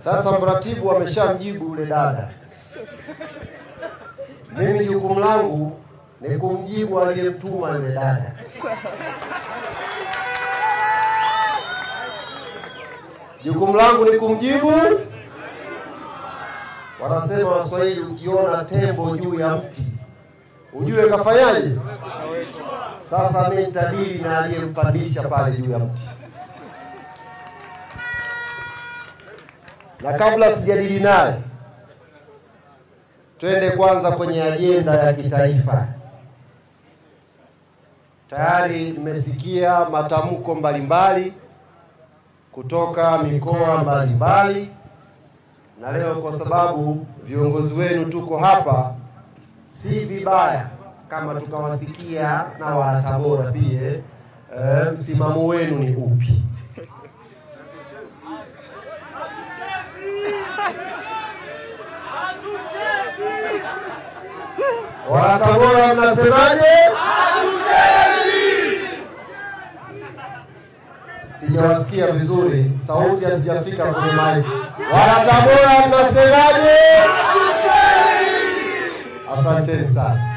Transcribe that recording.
Sasa mratibu ameshamjibu yule dada. Mimi jukumu langu ni kumjibu aliyemtuma yule dada. Jukumu langu ni kumjibu. Wanasema Waswahili, ukiona tembo juu ya mti ujue kafanyaje? Sasa mimi nitadili na aliyempandisha pale juu ya mti. Na kabla sijadili naye, twende kwanza kwenye ajenda ya kitaifa. Tayari nimesikia matamko mbalimbali kutoka mikoa mbalimbali, na leo kwa sababu viongozi wenu tuko hapa, si vibaya kama tukawasikia na wa Tabora pia msimamo wenu ni upi. Wa Tabora mnasemaje? Sijawasikia vizuri, sauti hazijafika kwenye mic. Wa Tabora mnasemaje? Asante sana.